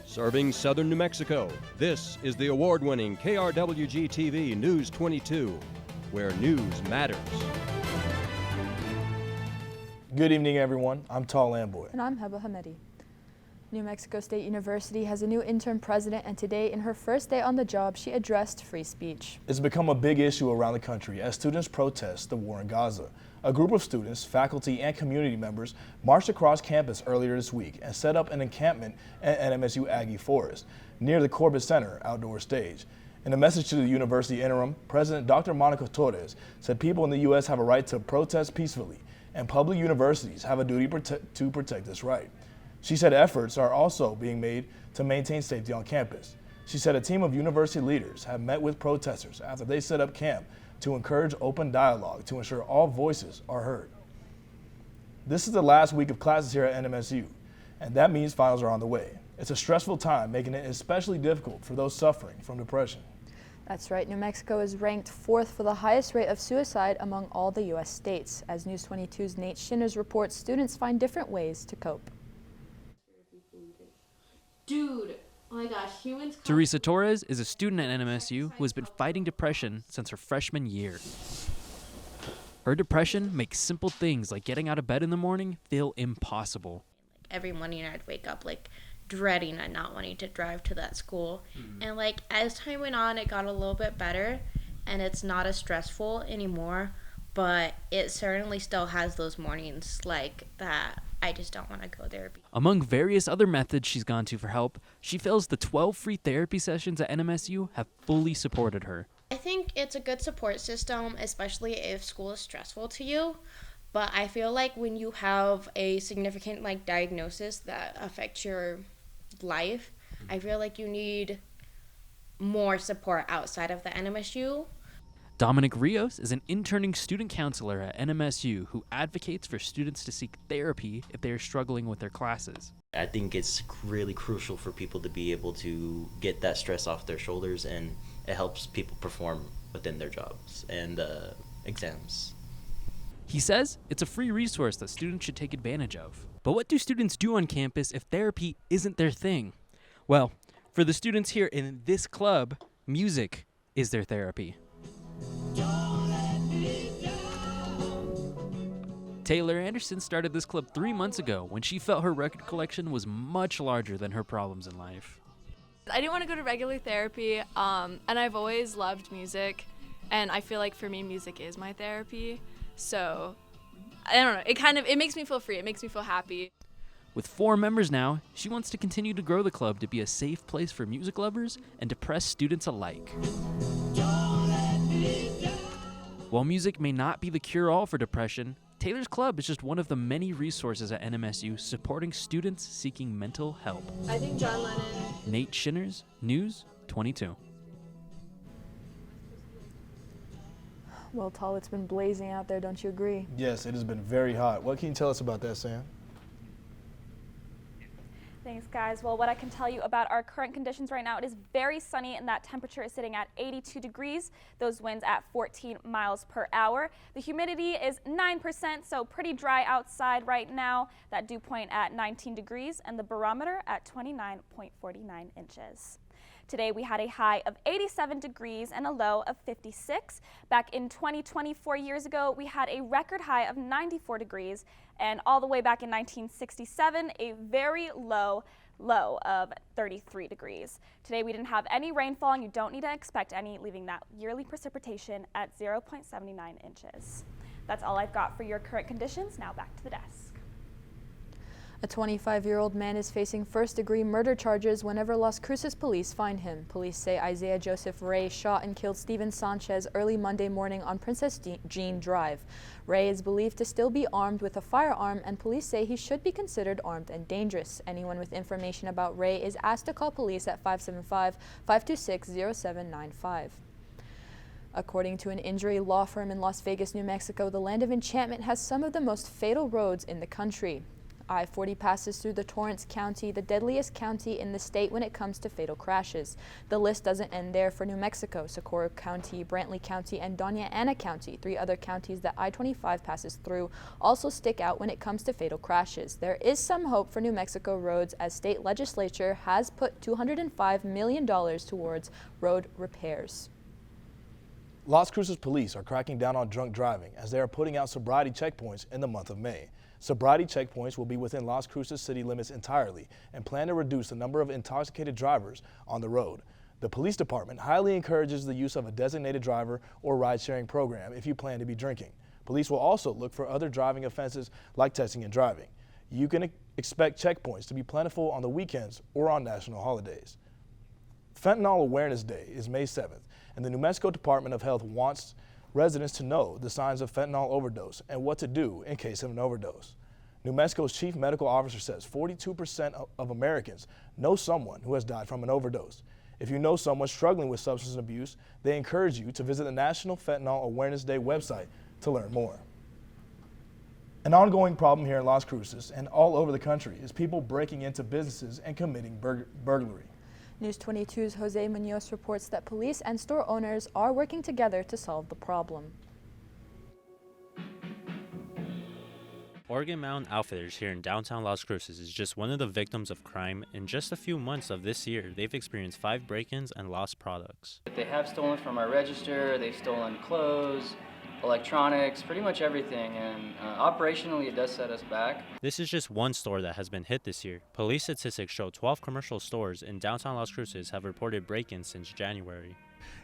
Serving southern New Mexico, this is the award-winning KRWG-TV News 22, where news matters. Good evening, everyone. I'm Tal Lamboy. And I'm Heba Hamedi. New Mexico State University has a new interim president, and today, in her first day on the job, she addressed free speech. It's become a big issue around the country as students protest the war in Gaza. A group of students, faculty, and community members marched across campus earlier this week and set up an encampment at NMSU Aggie Forest near the Corbett Center outdoor stage. In a message to the university interim, President Dr. Monica Torres said people in the U.S. have a right to protest peacefully, and public universities have a duty to protect this right. She said efforts are also being made to maintain safety on campus. She said a team of university leaders have met with protesters after they set up camp to encourage open dialogue to ensure all voices are heard. This is the last week of classes here at NMSU, and that means finals are on the way. It's a stressful time, making it especially difficult for those suffering from depression. That's right. New Mexico is ranked 4th for the highest rate of suicide among all the U.S. states. As News22's Nate Shinners reports, students find different ways to cope. Dude, oh my gosh, humans. Teresa Torres is a student at NMSU who has been fighting depression since her freshman year. Her depression makes simple things like getting out of bed in the morning feel impossible. Every morning I'd wake up dreading and not wanting to drive to that school. And as time went on, it got a little bit better and it's not as stressful anymore, but it certainly still has those mornings that I just don't want to go there. Among various other methods she's gone to for help, she feels the 12 free therapy sessions at NMSU have fully supported her. I think it's a good support system, especially if school is stressful to you. But I feel like when you have a significant diagnosis that affects your life, I feel like you need more support outside of the NMSU. Dominic Rios is an interning student counselor at NMSU who advocates for students to seek therapy if they are struggling with their classes. I think it's really crucial for people to be able to get that stress off their shoulders, and it helps people perform within their jobs and exams. He says it's a free resource that students should take advantage of. But what do students do on campus if therapy isn't their thing? Well, for the students here in this club, music is their therapy. Taylor Anderson started this club 3 months ago when she felt her record collection was much larger than her problems in life. I didn't want to go to regular therapy, and I've always loved music, and I feel like for me, music is my therapy. So, I don't know, it makes me feel free, it makes me feel happy. With 4 members now, she wants to continue to grow the club to be a safe place for music lovers and depressed students alike. While music may not be the cure-all for depression, Taylor's Club is just one of the many resources at NMSU supporting students seeking mental help. I think John Lennon. Nate Shinners, News 22. Well, Tal, it's been blazing out there, don't you agree? Yes, it has been very hot. What can you tell us about that, Sam? Thanks, guys. Well, what I can tell you about our current conditions right now, it is very sunny and that temperature is sitting at 82 degrees. Those winds at 14 miles per hour. The humidity is 9%, so pretty dry outside right now. That dew point at 19 degrees and the barometer at 29.49 inches. Today we had a high of 87 degrees and a low of 56. Back in 2024 years ago, we had a record high of 94 degrees, and all the way back in 1967, a very low of 33 degrees. Today we didn't have any rainfall, and you don't need to expect any, leaving that yearly precipitation at 0.79 inches. That's all I've got for your current conditions. Now back to the desk. A 25-year-old man is facing first-degree murder charges whenever Las Cruces police find him. Police say Isaiah Joseph Ray shot and killed Steven Sanchez early Monday morning on Princess Jean Drive. Ray is believed to still be armed with a firearm, and police say he should be considered armed and dangerous. Anyone with information about Ray is asked to call police at 575-526-0795. According to an injury law firm in Las Vegas, New Mexico, the land of enchantment has some of the most fatal roads in the country. I-40 passes through the Torrance County, the deadliest county in the state when it comes to fatal crashes. The list doesn't end there for New Mexico. Socorro County, Brantley County, and Doña Ana County, 3 other counties that I-25 passes through, also stick out when it comes to fatal crashes. There is some hope for New Mexico roads as state legislature has put $205 million towards road repairs. Las Cruces police are cracking down on drunk driving as they are putting out sobriety checkpoints in the month of May. Sobriety checkpoints will be within Las Cruces city limits entirely and plan to reduce the number of intoxicated drivers on the road. The police department highly encourages the use of a designated driver or ride-sharing program if you plan to be drinking. Police will also look for other driving offenses like texting and driving. You can expect checkpoints to be plentiful on the weekends or on national holidays. Fentanyl Awareness Day is May 7th, and the New Mexico Department of Health wants residents to know the signs of fentanyl overdose and what to do in case of an overdose. New Mexico's chief medical officer says 42% of Americans know someone who has died from an overdose. If you know someone struggling with substance abuse, they encourage you to visit the National Fentanyl Awareness Day website to learn more. An ongoing problem here in Las Cruces and all over the country is people breaking into businesses and committing burglary. News22's Jose Munoz reports that police and store owners are working together to solve the problem. Oregon Mountain Outfitters here in downtown Las Cruces is just one of the victims of crime. In just a few months of this year, they've experienced 5 break-ins and lost products. They have stolen from our register, they've stolen clothes, electronics, pretty much everything, and operationally it does set us back. This is just one store that has been hit this year. Police statistics show 12 commercial stores in downtown Las Cruces have reported break-ins since January.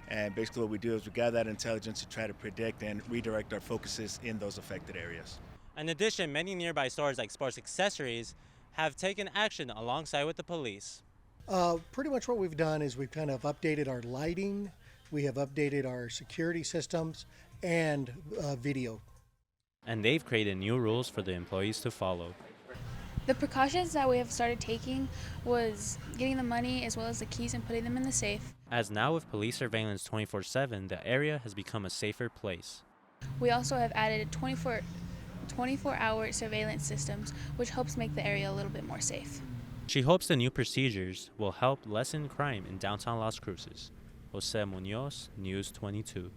And basically what we do is we gather that intelligence to try to predict and redirect our focuses in those affected areas. In addition, many nearby stores like Sports Accessories have taken action alongside with the police. Pretty much what we've done is we've kind of updated our lighting, we have updated our security systems, and video. And they've created new rules for the employees to follow. The precautions that we have started taking was getting the money as well as the keys and putting them in the safe. As now with police surveillance 24/7, the area has become a safer place. We also have added 24-hour surveillance systems, which helps make the area a little bit more safe. She hopes the new procedures will help lessen crime in downtown Las Cruces. Jose Munoz, News22.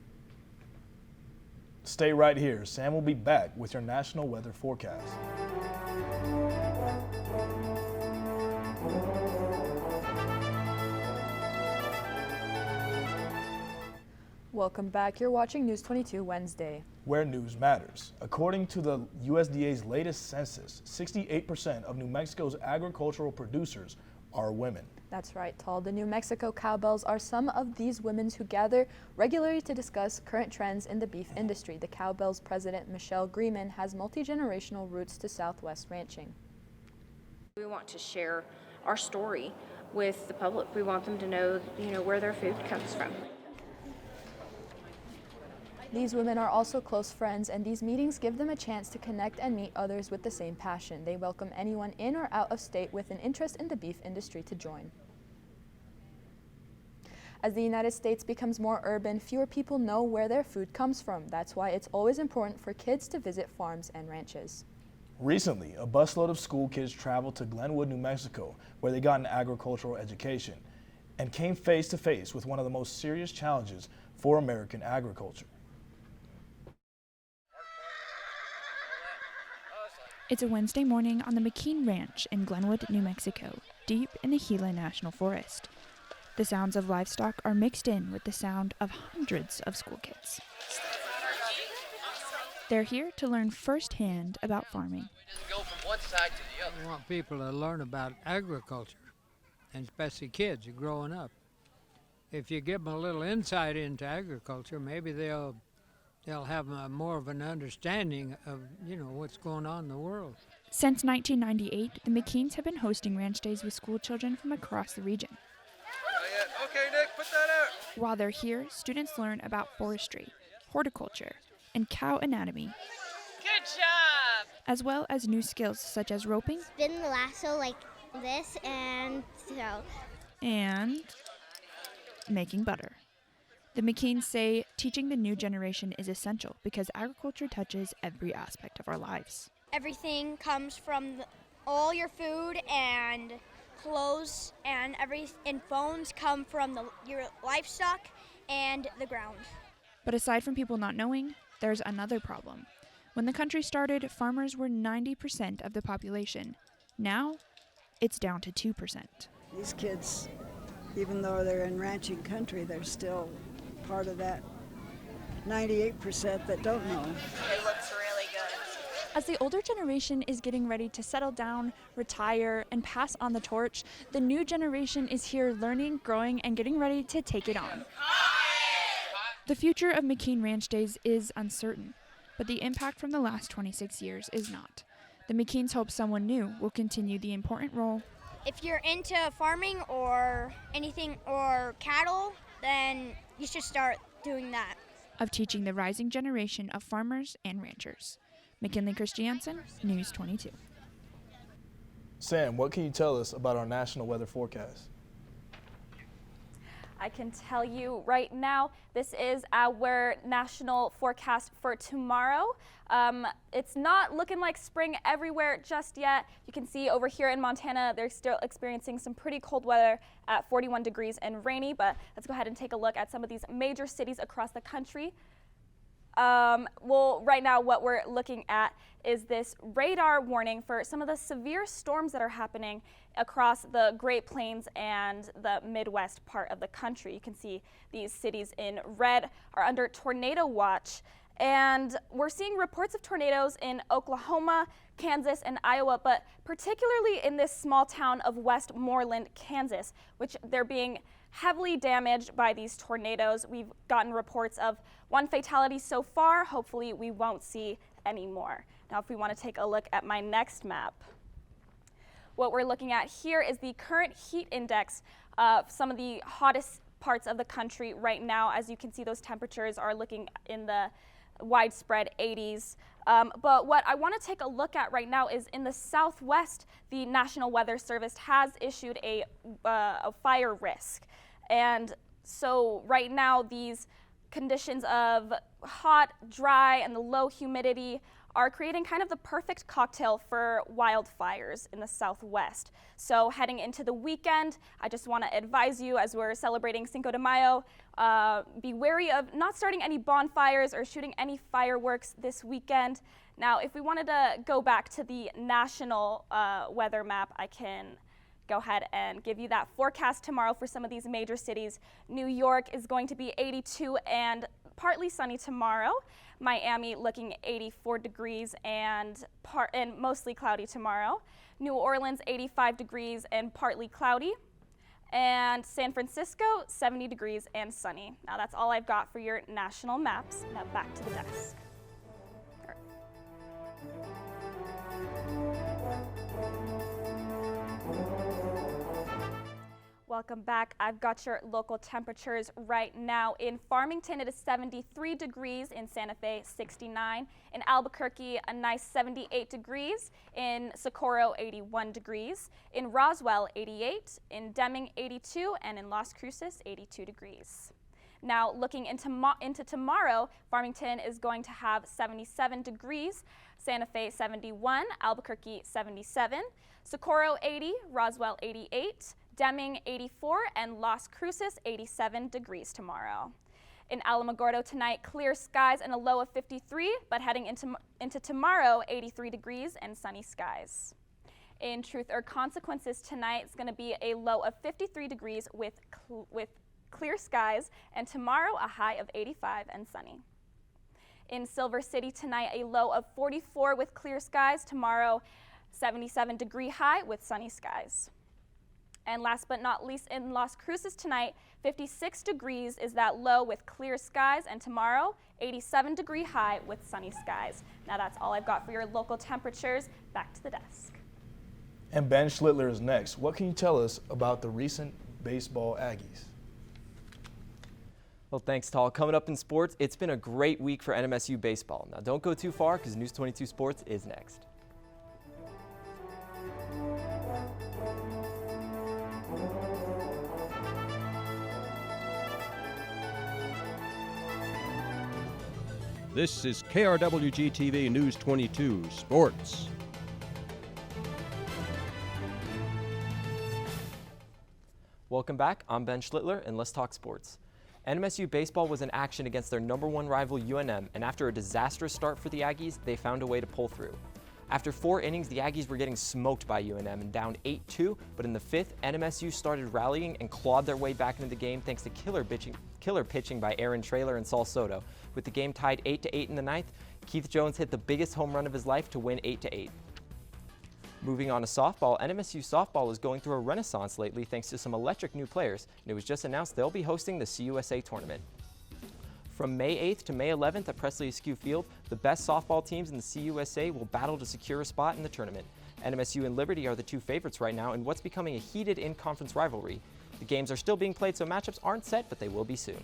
Stay right here. Sam will be back with your national weather forecast. Welcome back. You're watching News 22 Wednesday. Where news matters. According to the USDA's latest census, 68% of New Mexico's agricultural producers are women. That's right, Tal. The New Mexico cowbells are some of these women who gather regularly to discuss current trends in the beef industry. The cowbells president, Michelle Greeman, has multi-generational roots to Southwest ranching. We want to share our story with the public. We want them to know, where their food comes from. These women are also close friends, and these meetings give them a chance to connect and meet others with the same passion. They welcome anyone in or out of state with an interest in the beef industry to join. As the United States becomes more urban, fewer people know where their food comes from. That's why it's always important for kids to visit farms and ranches. Recently, a busload of school kids traveled to Glenwood, New Mexico, where they got an agricultural education and came face to face with one of the most serious challenges for American agriculture. It's a Wednesday morning on the McKean Ranch in Glenwood, New Mexico, deep in the Gila National Forest. The sounds of livestock are mixed in with the sound of hundreds of school kids. They're here to learn firsthand about farming. Go from one side to the other. We want people to learn about agriculture, and especially kids growing up. If you give them a little insight into agriculture, maybe they'll have more of an understanding of, what's going on in the world. Since 1998, the McKeans have been hosting ranch days with school children from across the region. Okay, Nick, put that out. While they're here, students learn about forestry, horticulture, and cow anatomy. Good job! As well as new skills such as roping. Spin the lasso like this and throw. And making butter. The McKeans say teaching the new generation is essential because agriculture touches every aspect of our lives. Everything comes from all your food and clothes and phones come from your livestock and the ground. But aside from people not knowing, there's another problem. When the country started, farmers were 90% of the population. Now, it's down to 2%. These kids, even though they're in ranching country, they're still part of that 98% that don't know. It looks really good. As the older generation is getting ready to settle down, retire, and pass on the torch, the new generation is here learning, growing, and getting ready to take it on. The future of McKean Ranch Days is uncertain, but the impact from the last 26 years is not. The McKeans hope someone new will continue the important role. If you're into farming or anything or cattle, then you should start doing that. Of teaching the rising generation of farmers and ranchers. McKinley Christiansen, News 22. Sam, what can you tell us about our national weather forecast? I can tell you right now, this is our national forecast for tomorrow. It's not looking like spring everywhere just yet. You can see over here in Montana, they're still experiencing some pretty cold weather at 41 degrees and rainy, but let's go ahead and take a look at some of these major cities across the country. Well, right now what we're looking at is this radar warning for some of the severe storms that are happening across the Great Plains and the Midwest part of the country. You can see these cities in red are under tornado watch, and we're seeing reports of tornadoes in Oklahoma, Kansas, and Iowa, but particularly in this small town of Westmoreland, Kansas, which they're being heavily damaged by these tornadoes. We've gotten reports of one fatality so far. Hopefully we won't see any more. Now, if we want to take a look at my next map, what we're looking at here is the current heat index of some of the hottest parts of the country right now. As you can see, those temperatures are looking in the widespread 80s. But what I want to take a look at right now is in the Southwest, the National Weather Service has issued a fire risk. And so right now, these conditions of hot, dry, and the low humidity are creating kind of the perfect cocktail for wildfires in the Southwest. So heading into the weekend, I just want to advise you, as we're celebrating Cinco de Mayo, be wary of not starting any bonfires or shooting any fireworks this weekend. Now, if we wanted to go back to the national weather map, I can go ahead and give you that forecast tomorrow for some of these major cities. New York is going to be 82 and partly sunny tomorrow. Miami looking 84 degrees and mostly cloudy tomorrow. New Orleans 85 degrees and partly cloudy. And San Francisco 70 degrees and sunny. Now that's all I've got for your national maps. Now back to the desk. Welcome back. I've got your local temperatures right now. In Farmington, it is 73 degrees. In Santa Fe, 69. In Albuquerque, a nice 78 degrees. In Socorro, 81 degrees. In Roswell, 88. In Deming, 82. And in Las Cruces, 82 degrees. Now, looking into tomorrow, Farmington is going to have 77 degrees. Santa Fe, 71. Albuquerque, 77. Socorro, 80. Roswell, 88. Deming 84 and Las Cruces 87 degrees tomorrow. In Alamogordo tonight, clear skies and a low of 53, but heading into tomorrow, 83 degrees and sunny skies. In Truth or Consequences tonight, it's going to be a low of 53 degrees with clear skies, and tomorrow a high of 85 and sunny. In Silver City tonight, a low of 44 with clear skies, tomorrow 77 degree high with sunny skies. And last but not least, in Las Cruces tonight, 56 degrees is that low with clear skies, and tomorrow, 87 degree high with sunny skies. Now that's all I've got for your local temperatures. Back to the desk. And Ben Schlittler is next. What can you tell us about the recent baseball Aggies? Well, thanks, Tal. Coming up in sports, it's been a great week for NMSU baseball. Now don't go too far, because News 22 Sports is next. This is KRWG-TV News 22 Sports. Welcome back. I'm Ben Schlittler, and let's talk sports. NMSU baseball was in action against their #1 rival UNM, and after a disastrous start for the Aggies, they found a way to pull through. After 4 innings, the Aggies were getting smoked by UNM and down 8-2, but in the 5th, NMSU started rallying and clawed their way back into the game thanks to killer pitching by Aaron Traylor and Saul Soto. With the game tied 8-8 in the 9th, Keith Jones hit the biggest home run of his life to win 8-8. Moving on to softball, NMSU softball is going through a renaissance lately thanks to some electric new players, and it was just announced they'll be hosting the CUSA tournament. From May 8th to May 11th at Presley Askew Field, the best softball teams in the CUSA will battle to secure a spot in the tournament. NMSU and Liberty are the 2 favorites right now in what's becoming a heated in-conference rivalry. The games are still being played, so matchups aren't set, but they will be soon.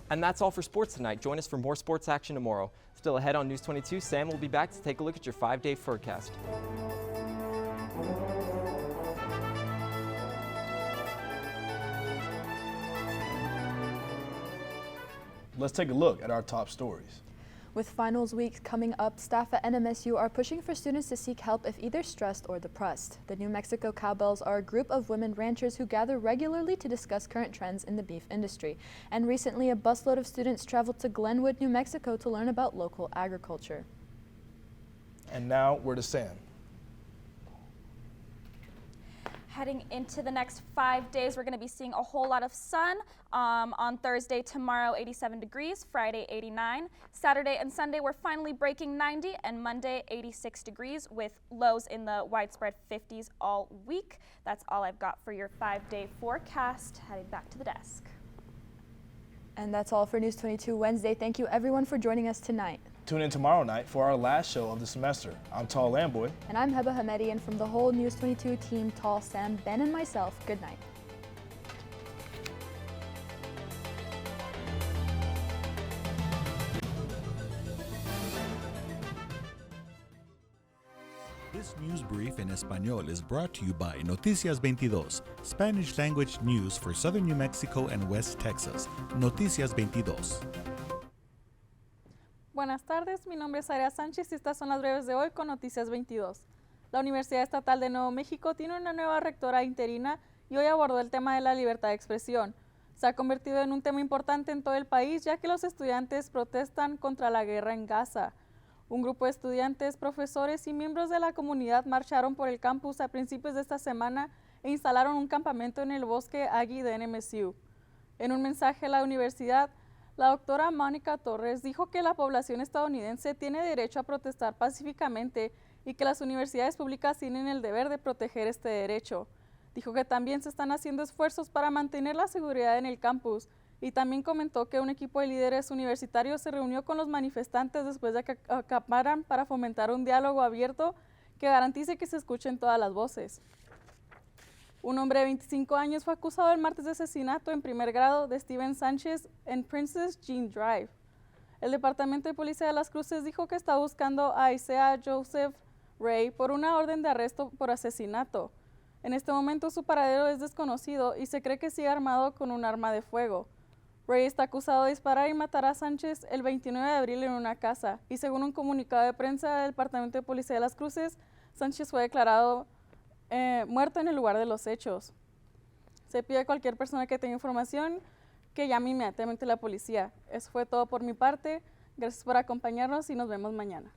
And that's all for sports tonight. Join us for more sports action tomorrow. Still ahead on News 22, Sam will be back to take a look at your 5-day forecast. Let's take a look at our top stories. With finals week coming up, staff at NMSU are pushing for students to seek help if either stressed or depressed. The New Mexico Cowbells are a group of women ranchers who gather regularly to discuss current trends in the beef industry. And recently, a busload of students traveled to Glenwood, New Mexico to learn about local agriculture. And now we're to Sam. Heading into the next 5 days, we're going to be seeing a whole lot of sun. On Thursday, tomorrow, 87 degrees, Friday, 89. Saturday and Sunday, we're finally breaking 90, and Monday, 86 degrees with lows in the widespread 50s all week. That's all I've got for your 5-day forecast. Heading back to the desk. And that's all for News 22 Wednesday. Thank you everyone for joining us tonight. Tune in tomorrow night for our last show of the semester. I'm Tall Lamboy. And I'm Heba Hamedi, and from the whole News 22 team, Tall, Sam, Ben, and myself, good night. This news brief in Español is brought to you by Noticias 22, Spanish language news for southern New Mexico and West Texas. Noticias 22. Buenas tardes, mi nombre es Aria Sánchez y estas son las breves de hoy con Noticias 22. La Universidad Estatal de Nuevo México tiene una nueva rectora interina y hoy abordó el tema de la libertad de expresión. Se ha convertido en un tema importante en todo el país ya que los estudiantes protestan contra la guerra en Gaza. Un grupo de estudiantes, profesores y miembros de la comunidad marcharon por el campus a principios de esta semana e instalaron un campamento en el bosque Aggie de NMSU. En un mensaje a la universidad, la doctora Mónica Torres dijo que la población estadounidense tiene derecho a protestar pacíficamente y que las universidades públicas tienen el deber de proteger este derecho. Dijo que también se están haciendo esfuerzos para mantener la seguridad en el campus y también comentó que un equipo de líderes universitarios se reunió con los manifestantes después de que acamparan para fomentar un diálogo abierto que garantice que se escuchen todas las voces. Un hombre de 25 años fue acusado el martes de asesinato en primer grado de Steven Sánchez en Princess Jean Drive. El Departamento de Policía de las Cruces dijo que está buscando a Isaiah Joseph Ray por una orden de arresto por asesinato. En este momento su paradero es desconocido y se cree que sigue armado con un arma de fuego. Ray está acusado de disparar y matar a Sánchez el 29 de abril en una casa y según un comunicado de prensa del Departamento de Policía de las Cruces, Sánchez fue declarado muerto en el lugar de los hechos. Se pide a cualquier persona que tenga información que llame inmediatamente a la policía. Eso fue todo por mi parte. Gracias por acompañarnos y nos vemos mañana.